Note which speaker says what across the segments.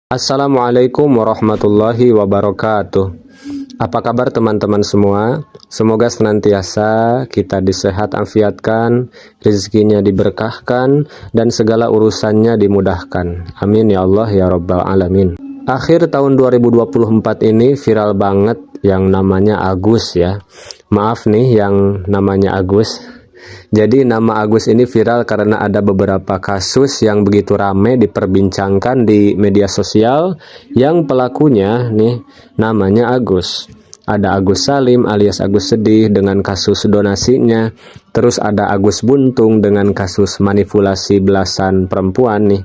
Speaker 1: Assalamualaikum warahmatullahi wabarakatuh. Apa kabar teman-teman semua? Semoga senantiasa kita disehat afiatkan, rezekinya diberkahkan, dan segala urusannya dimudahkan. Amin ya Allah ya Rabbal Alamin. Akhir tahun 2024 ini viral banget yang namanya Agus ya. Maaf nih yang namanya Agus. Jadi nama Agus ini viral karena ada beberapa kasus yang begitu ramai diperbincangkan di media sosial yang pelakunya nih namanya Agus. Ada Agus Salim alias Agus Sedih dengan kasus donasinya. Terus ada Agus Buntung dengan kasus manipulasi belasan perempuan nih.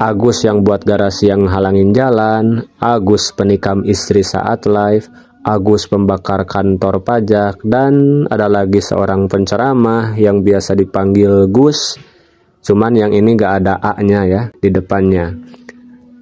Speaker 1: Agus yang buat garasi yang halangin jalan, Agus penikam istri saat live, Agus pembakar kantor pajak, dan ada lagi seorang penceramah yang biasa dipanggil Gus, cuman yang ini gak ada A-nya ya di depannya.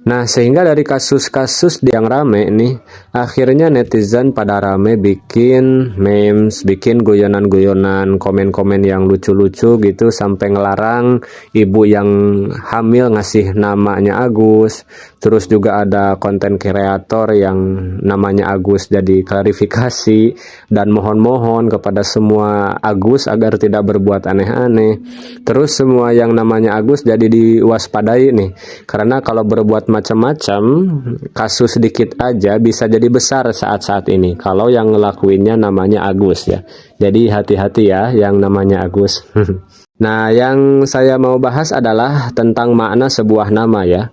Speaker 1: Nah, sehingga dari kasus-kasus yang rame nih, akhirnya netizen pada rame bikin memes, bikin guyonan-guyonan, komen-komen yang lucu-lucu gitu, sampai ngelarang ibu yang hamil ngasih namanya Agus. Terus juga ada konten kreator yang namanya Agus jadi klarifikasi dan mohon-mohon kepada semua Agus agar tidak berbuat aneh-aneh. Terus semua yang namanya Agus jadi diwaspadai nih, karena kalau berbuat macam-macam, kasus sedikit aja bisa jadi besar saat-saat ini kalau yang ngelakuinnya namanya Agus ya. Jadi hati-hati ya yang namanya Agus. Nah, yang saya mau bahas adalah tentang makna sebuah nama ya.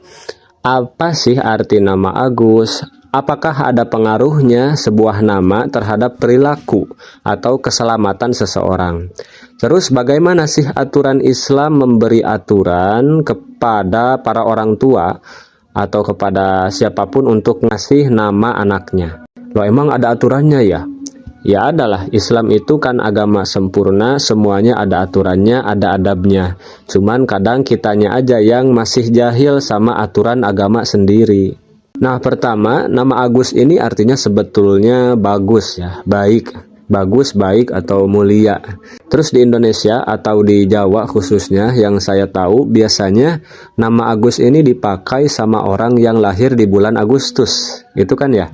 Speaker 1: Apa sih arti nama Agus? Apakah ada pengaruhnya sebuah nama terhadap perilaku atau keselamatan seseorang? Terus bagaimana sih aturan Islam memberi aturan kepada para orang tua atau kepada siapapun untuk ngasih nama anaknya? Loh, emang ada aturannya ya? Ya adalah, Islam itu kan agama sempurna, semuanya ada aturannya, ada adabnya. Cuman kadang kitanya aja yang masih jahil sama aturan agama sendiri. Nah, pertama, nama Agus ini artinya sebetulnya bagus ya, baik. Bagus, baik, atau mulia. Terus di Indonesia atau di Jawa khususnya yang saya tahu, biasanya nama Agus ini dipakai sama orang yang lahir di bulan Agustus. Itu kan ya?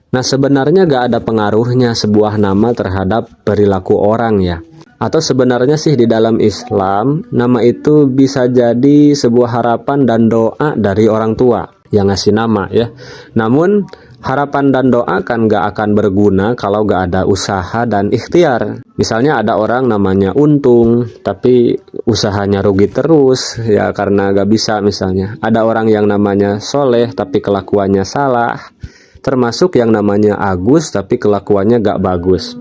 Speaker 1: Nah, sebenarnya gak ada pengaruhnya sebuah nama terhadap perilaku orang ya. Atau sebenarnya sih di dalam Islam, nama itu bisa jadi sebuah harapan dan doa dari orang tua yang ngasih nama ya. Namun harapan dan doa kan gak akan berguna kalau gak ada usaha dan ikhtiar. Misalnya ada orang namanya Untung, tapi usahanya rugi terus ya karena gak bisa misalnya. Ada orang yang namanya Soleh, tapi kelakuannya salah. Termasuk yang namanya Agus tapi kelakuannya gak bagus.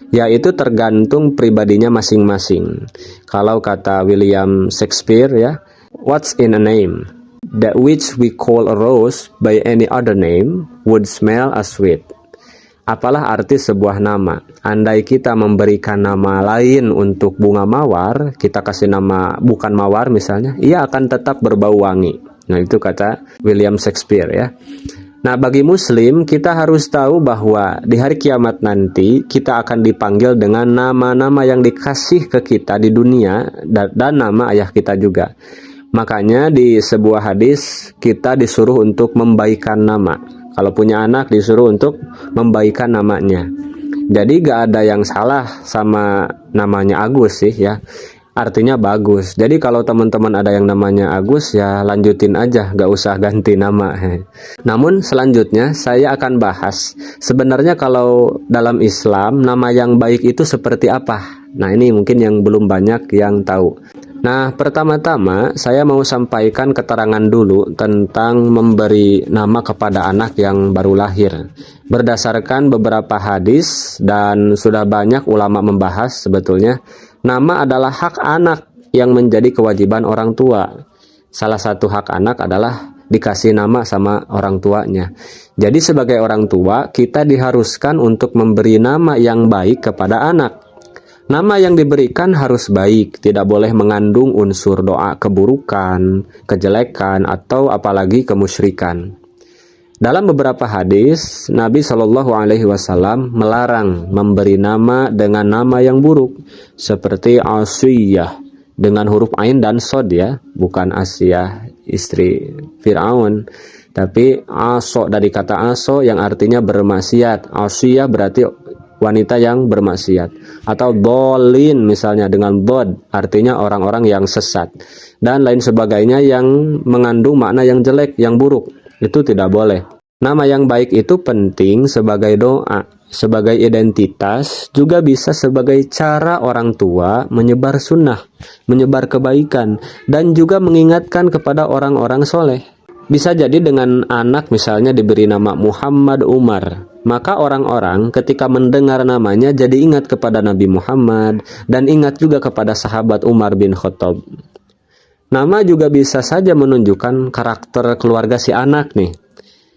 Speaker 1: Ya itu tergantung pribadinya masing-masing. Kalau kata William Shakespeare ya, what's in a name? That which we call a rose by any other name would smell as sweet. Apalah arti sebuah nama? Andai kita memberikan nama lain untuk bunga mawar, kita kasih nama bukan mawar misalnya, ia akan tetap berbau wangi. Nah, itu kata William Shakespeare ya. Nah, bagi muslim kita harus tahu bahwa di hari kiamat nanti kita akan dipanggil dengan nama-nama yang dikasih ke kita di dunia dan nama ayah kita juga. Makanya di sebuah hadis kita disuruh untuk membaikan nama. Kalau punya anak disuruh untuk membaikan namanya. Jadi gak ada yang salah sama namanya Agus sih ya. Artinya bagus. Jadi kalau teman-teman ada yang namanya Agus ya lanjutin aja, gak usah ganti nama. Namun selanjutnya saya akan bahas sebenarnya kalau dalam Islam nama yang baik itu seperti apa. Nah, ini mungkin yang belum banyak yang tahu. Nah, pertama-tama saya mau sampaikan keterangan dulu tentang memberi nama kepada anak yang baru lahir. Berdasarkan beberapa hadis dan sudah banyak ulama membahas sebetulnya, nama adalah hak anak yang menjadi kewajiban orang tua. Salah satu hak anak adalah dikasih nama sama orang tuanya. Jadi sebagai orang tua, kita diharuskan untuk memberi nama yang baik kepada anak. Nama yang diberikan harus baik, tidak boleh mengandung unsur doa keburukan, kejelekan, atau apalagi kemusyrikan. Dalam beberapa hadis, Nabi Shallallahu Alaihi Wasallam melarang memberi nama dengan nama yang buruk, seperti Asiyah dengan huruf ain dan sod ya, bukan Asiyah. istri Fir'aun. Tapi aso dari kata aso yang artinya bermaksiat. Asiyah berarti wanita yang bermaksiat. Atau dolin misalnya dengan bod artinya orang-orang yang sesat. Dan lain sebagainya yang mengandung makna yang jelek, yang buruk. Itu tidak boleh. Nama yang baik itu penting sebagai doa, sebagai identitas, juga bisa sebagai cara orang tua menyebar sunnah, menyebar kebaikan, dan juga mengingatkan kepada orang-orang soleh. Bisa jadi dengan anak misalnya diberi nama Muhammad Umar, maka orang-orang ketika mendengar namanya jadi ingat kepada Nabi Muhammad dan ingat juga kepada sahabat Umar bin Khattab. Nama juga bisa saja menunjukkan karakter keluarga si anak nih,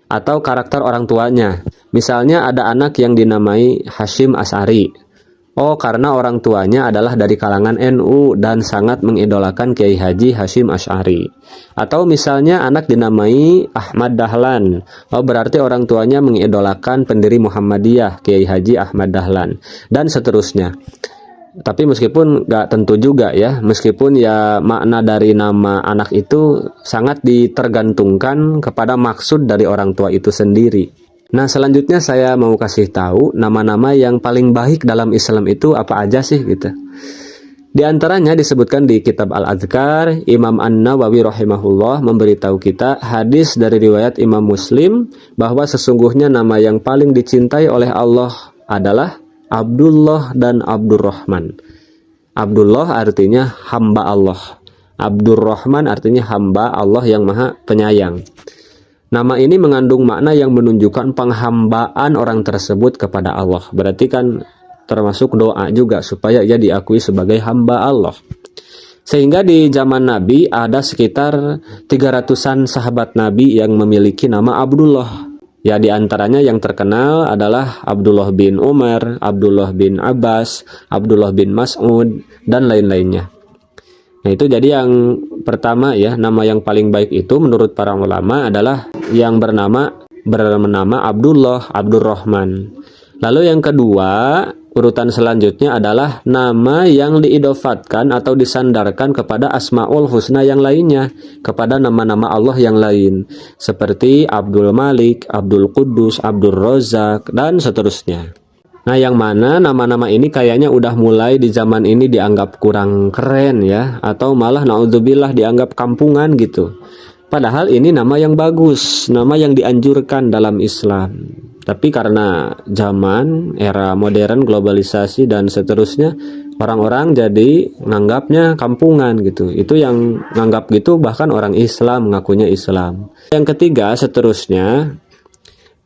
Speaker 1: atau karakter orang tuanya. Misalnya ada anak yang dinamai Hashim Asy'ari. Oh, karena orang tuanya adalah dari kalangan NU dan sangat mengidolakan Kiai Haji Hashim Asy'ari. Atau misalnya anak dinamai Ahmad Dahlan. Oh, berarti orang tuanya mengidolakan pendiri Muhammadiyah Kiai Haji Ahmad Dahlan, dan seterusnya. Tapi meskipun gak tentu juga ya, meskipun ya makna dari nama anak itu sangat ditergantungkan kepada maksud dari orang tua itu sendiri. Nah, selanjutnya saya mau kasih tahu nama-nama yang paling baik dalam Islam itu apa aja sih gitu. Di antaranya disebutkan di kitab Al-Adhkar, Imam An-Nawawi rahimahullah memberitahu kita hadis dari riwayat Imam Muslim bahwa sesungguhnya nama yang paling dicintai oleh Allah adalah Abdullah dan Abdurrahman. Abdullah artinya hamba Allah. Abdurrahman artinya hamba Allah yang maha penyayang. Nama ini mengandung makna yang menunjukkan penghambaan orang tersebut kepada Allah. Berarti kan termasuk doa juga supaya ia diakui sebagai hamba Allah. Sehingga di zaman Nabi ada sekitar 300-an sahabat Nabi yang memiliki nama Abdullah. Ya, di antaranya yang terkenal adalah Abdullah bin Umar, Abdullah bin Abbas, Abdullah bin Mas'ud, dan lain-lainnya. Nah, itu jadi yang pertama ya, nama yang paling baik itu menurut para ulama adalah yang bernama Abdullah, Abdurrahman. Lalu yang kedua, urutan selanjutnya adalah nama yang diidofatkan atau disandarkan kepada Asmaul Husna yang lainnya, kepada nama-nama Allah yang lain, seperti Abdul Malik, Abdul Quddus, Abdul Razak, dan seterusnya. Nah, yang mana nama-nama ini kayaknya udah mulai di zaman ini dianggap kurang keren ya, atau malah naudzubillah dianggap kampungan gitu. Padahal ini nama yang bagus, nama yang dianjurkan dalam Islam. Tapi karena zaman, era modern, globalisasi dan seterusnya, orang-orang jadi nganggapnya kampungan gitu. Itu yang nganggap gitu bahkan orang Islam, ngakunya Islam. Yang ketiga seterusnya,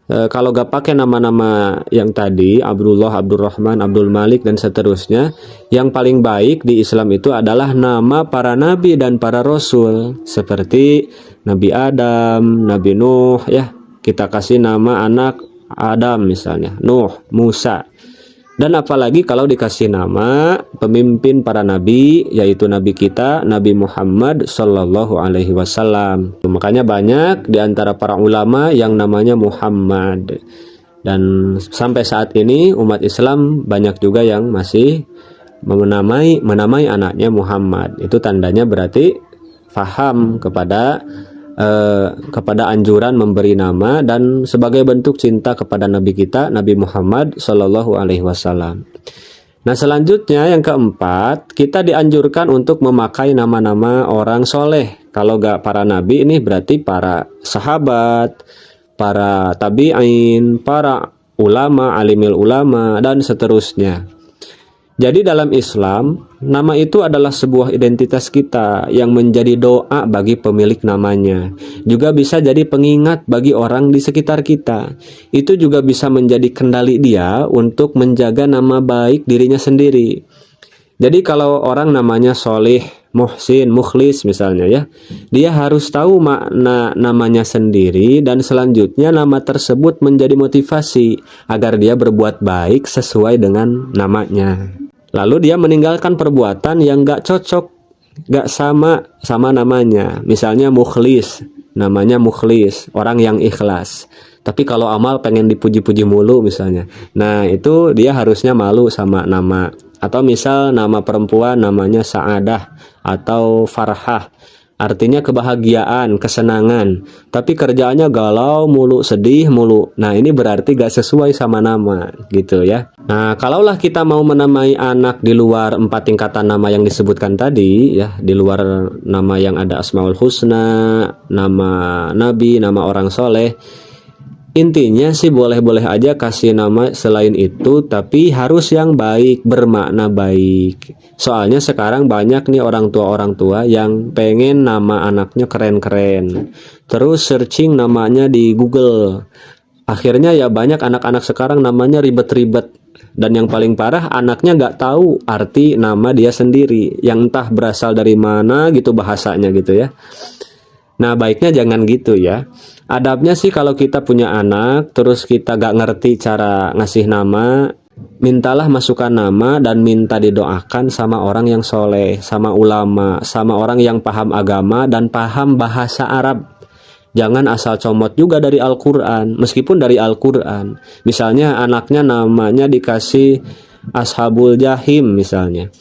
Speaker 1: kalau gak pakai nama-nama yang tadi, Abdullah, Abdurrahman, Abdul Malik dan seterusnya, yang paling baik di Islam itu adalah nama para nabi dan para rasul, seperti Nabi Adam, Nabi Nuh ya. Kita kasih nama anak Adam misalnya, Nuh, Musa. Dan apalagi kalau dikasih nama pemimpin para nabi, yaitu nabi kita, Nabi Muhammad Sallallahu Alaihi Wasallam. Makanya banyak di antara para ulama yang namanya Muhammad. Dan sampai saat ini umat Islam banyak juga yang masih menamai anaknya Muhammad. Itu tandanya berarti faham kepada anjuran memberi nama dan sebagai bentuk cinta kepada Nabi kita, Nabi Muhammad Sallallahu Alaihi Wasallam. Nah, selanjutnya yang keempat, kita dianjurkan untuk memakai nama-nama orang soleh. Kalau gak para nabi ini berarti para sahabat, para tabi'in, para ulama, alimil ulama, dan seterusnya. Jadi dalam Islam, nama itu adalah sebuah identitas kita yang menjadi doa bagi pemilik namanya. Juga bisa jadi pengingat bagi orang di sekitar kita. Itu juga bisa menjadi kendali dia untuk menjaga nama baik dirinya sendiri. Jadi kalau orang namanya Solih, Muhsin, Mukhlis misalnya ya, dia harus tahu makna namanya sendiri dan selanjutnya nama tersebut menjadi motivasi agar dia berbuat baik sesuai dengan namanya. Lalu dia meninggalkan perbuatan yang gak cocok, gak sama namanya. Misalnya Mukhlis, namanya Mukhlis, orang yang ikhlas. Tapi kalau amal pengen dipuji-puji mulu misalnya. Nah, itu dia harusnya malu sama nama. Atau misal nama perempuan namanya Sa'adah atau Farhah. artinya kebahagiaan, kesenangan. Tapi kerjaannya galau mulu, sedih mulu. Nah, ini berarti gak sesuai sama nama gitu ya. Nah, kalaulah kita mau menamai anak di luar 4 tingkatan nama yang disebutkan tadi ya, di luar nama yang ada Asmaul Husna, nama Nabi, nama orang soleh, intinya sih boleh-boleh aja kasih nama selain itu, tapi harus yang baik, bermakna baik. Soalnya sekarang banyak nih orang tua yang pengen nama anaknya keren-keren, terus searching namanya di Google. Akhirnya ya banyak anak-anak sekarang namanya ribet-ribet. Dan yang paling parah, anaknya nggak tahu arti nama dia sendiri, yang entah berasal dari mana gitu bahasanya gitu ya. Nah, baiknya jangan gitu ya. Adabnya sih kalau kita punya anak, terus kita gak ngerti cara ngasih nama, mintalah masukan nama dan minta didoakan sama orang yang soleh, sama ulama, sama orang yang paham agama dan paham bahasa Arab. Jangan asal comot juga dari Al-Quran, meskipun dari Al-Quran. Misalnya anaknya namanya dikasih Ashabul Jahim misalnya,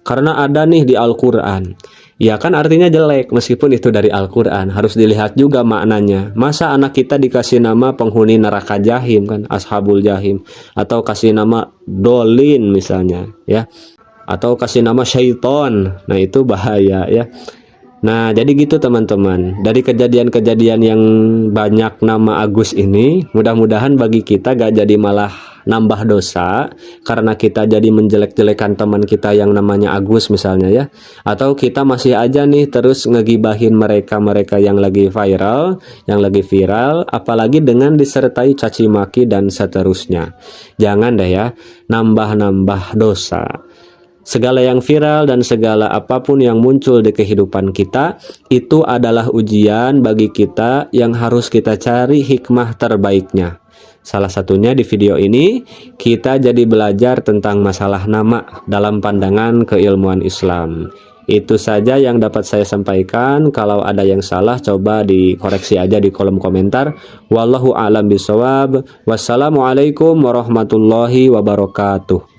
Speaker 1: karena ada nih di Al-Quran. Ya kan artinya jelek, meskipun itu dari Al-Quran. Harus dilihat juga maknanya. Masa anak kita dikasih nama penghuni neraka jahim kan, Ashabul Jahim, atau kasih nama Dolin misalnya ya, atau kasih nama Syaiton. Nah, itu bahaya ya. Nah, jadi gitu teman-teman. Dari kejadian-kejadian yang banyak nama Agus ini, mudah-mudahan bagi kita gak jadi malah nambah dosa karena kita jadi menjelek-jelekan teman kita yang namanya Agus misalnya ya. Atau kita masih aja nih terus ngegibahin mereka-mereka yang lagi viral, apalagi dengan disertai caci maki dan seterusnya. Jangan deh ya, nambah-nambah dosa. Segala yang viral dan segala apapun yang muncul di kehidupan kita, itu adalah ujian bagi kita yang harus kita cari hikmah terbaiknya. Salah satunya di video ini, kita jadi belajar tentang masalah nama dalam pandangan keilmuan Islam. Itu saja yang dapat saya sampaikan. Kalau ada yang salah, coba dikoreksi aja di kolom komentar. Wallahu a'lam bishawab. Wassalamualaikum warahmatullahi wabarakatuh.